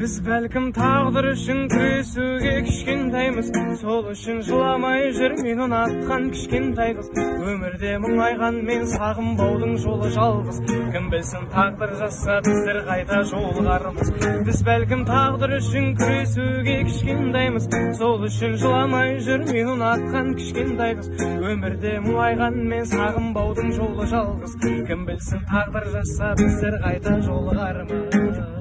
Біз бәлкім тағдыр үшін күресуге кішкентаймыз, сол үшін жыламай жүр мен ұнатқан кішкентай қыз. Өмірде мұңайған мен сағынбаудың жолы жалғыз, кім білсін тағдыр жазса біздер қайта жолығармыз. Біз бәлкім тағдыр үшін күресуге кішкентаймыз, сол үшін жыламай жүр мен ұнатқан кішкентай қыз. Өмірде мұңайған мен сағынбаудың жолы жалғыз, кім білсін тағдыр жазса біздер қайта жолығармыз.